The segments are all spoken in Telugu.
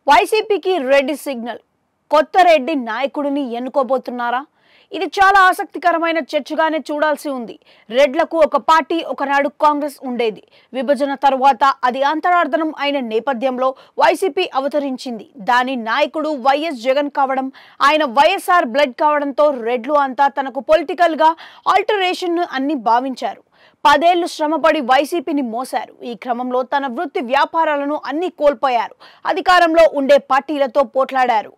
వైసీపీకి రెడ్ సిగ్నల్. కొత్త రెడ్డి నాయకుడిని ఎన్నుకోబోతున్నారా? ఇది చాలా ఆసక్తికరమైన చర్చగానే చూడాల్సి ఉంది. రెడ్లకు ఒక పార్టీ ఒకనాడు కాంగ్రెస్ ఉండేది. విభజన తరువాత అది అంతరార్థనం అయిన నేపథ్యంలో వైసీపీ అవతరించింది. దాని నాయకుడు వైఎస్ జగన్ కావడం, ఆయన వైఎస్ఆర్ బ్లడ్ కావడంతో రెడ్లు అంతా తనకు పొలిటికల్ గా ఆల్టరేషన్ అన్ని భావించారు. 10 ఏళ్లు శ్రమపడి వైసీపీని మోశారు. ఈ క్రమంలో తన వృత్తి వ్యాపారాలను అన్ని కోల్పోయారు. అధికారంలో ఉండే పార్టీలతో పోట్లాడారు.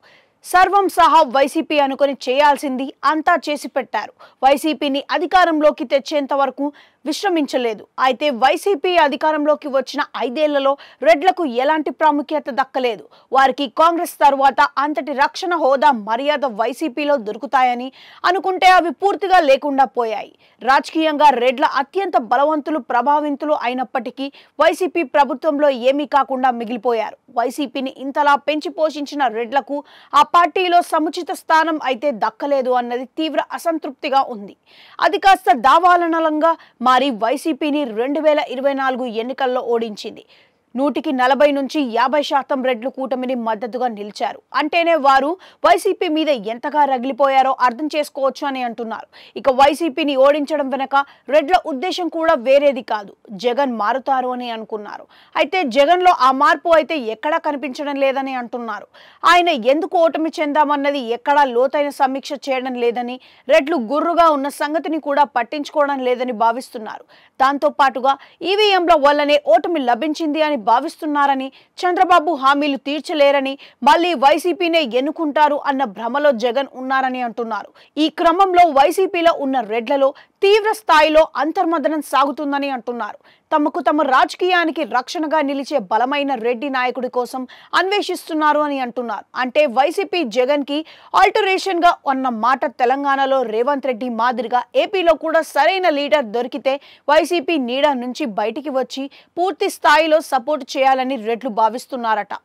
సర్వం సహా వైసీపీ అనుకొని చేయాల్సింది అంతా చేసి పెట్టారు. వైసీపీని అధికారంలోకి తెచ్చేంత వరకు విశ్రమించలేదు. అయితే వైసీపీ అధికారంలోకి వచ్చిన 5 ఏళ్లలో రెడ్లకు ఎలాంటి ప్రాముఖ్యత దక్కలేదు. వారికి కాంగ్రెస్ తరువాత అంతటి రక్షణ, హోదా, మర్యాద వైసీపీలో దొరుకుతాయని అనుకుంటే అవి పూర్తిగా లేకుండా పోయాయి. రాజకీయంగా రెడ్ల అత్యంత బలవంతులు, ప్రభావితులు అయినప్పటికీ వైసీపీ ప్రభుత్వంలో ఏమీ కాకుండా మిగిలిపోయారు. వైసీపీని ఇంతలా పెంచి పోషించిన రెడ్లకు ఆ పార్టీలో సముచిత స్థానం అయితే దక్కలేదు అన్నది తీవ్ర అసంతృప్తిగా ఉంది. అది కాస్త దావాలనలంగా మారి వైసీపీని 2024 ఎన్నికల్లో ఓడించింది. 140 నుంచి 50% రెడ్లు కూటమిని మద్దతుగా నిలిచారు. అంటేనే వారు వైసీపీ మీద ఎంతగా రగిలిపోయారో అర్థం చేసుకోవచ్చు అని అంటున్నారు. ఇక వైసీపీని ఓడించడం వెనక రెడ్ల ఉద్దేశం కూడా వేరేది కాదు. జగన్ మారుతారు అని అనుకున్నారు. అయితే జగన్లో ఆ మార్పు అయితే ఎక్కడా కనిపించడం లేదని అంటున్నారు. ఆయన ఎందుకు ఓటమి చెందామన్నది ఎక్కడా లోతైన సమీక్ష చేయడం లేదని, రెడ్లు గుర్రుగా ఉన్న సంగతిని కూడా పట్టించుకోవడం లేదని భావిస్తున్నారు. దాంతో పాటుగా ఈవీఎంల వల్లనే ఓటమి లభించింది అని భావిస్తున్నారని, చంద్రబాబు హామీలు తీర్చలేరని, మళ్లీ వైసీపీనే ఎన్నుకుంటారు అన్న భ్రమలో జగన్ ఉన్నారని అంటున్నారు. ఈ క్రమంలో వైసీపీలో ఉన్న రెడ్లలో తీవ్ర స్థాయిలో అంతర్మదనం సాగుతుందని అంటున్నారు. తమకు తమ రాజకీయానికి రక్షణగా నిలిచే బలమైన రెడ్డి నాయకుడి కోసం అన్వేషిస్తున్నారు అని అంటున్నారు. అంటే వైసీపీ జగన్ కి ఆల్టరేషన్ గా ఉన్న మాట. తెలంగాణలో రేవంత్ రెడ్డి మాదిరిగా ఏపీలో కూడా సరైన లీడర్ దొరికితే వైసీపీ నీడ నుంచి బయటికి వచ్చి పూర్తి స్థాయిలో సపోర్ట్ చేయాలని రెడ్లు భావిస్తున్నారట.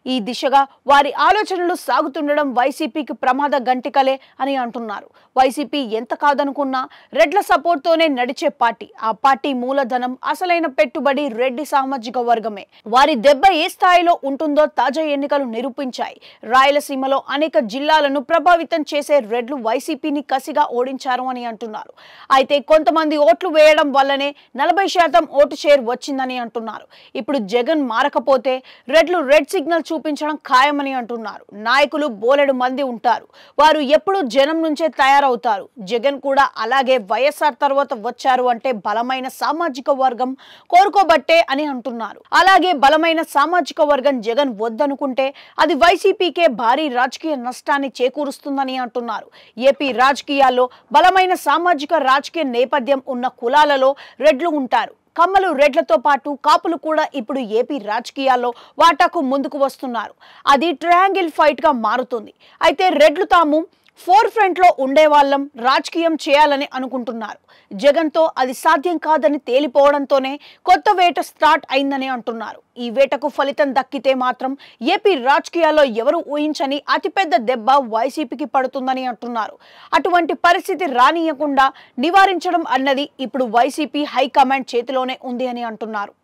ఈ దిశగా వారి ఆలోచనలు సాగుతుండడం వైసీపీకి ప్రమాద గంటికలే అని అంటున్నారు. వైసీపీ ఎంత కాదనుకున్నా రెడ్ల సపోర్ట్ తోనే నడిచే పార్టీ. ఆ పార్టీ మూలధనం, అసలైన పెట్టుబడి రెడ్డి సామాజిక వర్గమే. వారి దెబ్బ ఏ స్థాయిలో ఉంటుందో తాజా ఎన్నికలు నిరూపించాయి. రాయలసీమలో అనేక జిల్లాలను ప్రభావితం చేసే రెడ్లు వైసీపీని కసిగా ఓడించారు అని అంటున్నారు. అయితే కొంతమంది ఓట్లు వేయడం వల్లనే 40% ఓటు షేర్ వచ్చిందని అంటున్నారు. ఇప్పుడు జగన్ మారకపోతే రెడ్లు రెడ్ సిగ్నల్ చూపించడం ఖాయమని అంటున్నారు. నాయకులు బోలెడు మంది ఉంటారు. వారు ఎప్పుడూ జనం నుంచే తయారవుతారు. జగన్ కూడా అలాగే వైఎస్ఆర్ తర్వాత వచ్చారు అంటే బలమైన సామాజిక వర్గం కోరుకోబట్టే అని అంటున్నారు. అలాగే బలమైన సామాజిక వర్గం జగన్ వద్దనుకుంటే అది వైసీపీకే భారీ రాజకీయ నష్టాన్ని చేకూరుస్తుందని అంటున్నారు. ఏపీ రాజకీయాల్లో బలమైన సామాజిక రాజకీయ నేపథ్యం ఉన్న కులాలలో రెడ్లు ఉంటారు. కమ్మలు, రెడ్లతో పాటు కాపులు కూడా ఇప్పుడు ఏపీ రాజకీయాల్లో వాటాకు ముందుకు వస్తున్నారు. అది ట్రయాంగిల్ ఫైట్ గా మారుతుంది. అయితే రెడ్లు తాము ఫోర్ ఫ్రంట్ లో ఉండేవాళ్ళం రాజకీయం చేయాలని అనుకుంటున్నారు. జగన్తో అది సాధ్యం కాదని తేలిపోవడంతోనే కొత్త వేట స్టార్ట్ అయిందని అంటున్నారు. ఈ వేటకు ఫలితం దక్కితే మాత్రం ఏపీ రాజకీయాల్లో ఎవరు ఊహించని అతిపెద్ద దెబ్బ వైసీపీకి పడుతుందని అంటున్నారు. అటువంటి పరిస్థితి రానియకుండా నివారించడం అన్నది ఇప్పుడు వైసీపీ హైకమాండ్ చేతిలోనే ఉంది అని అంటున్నారు.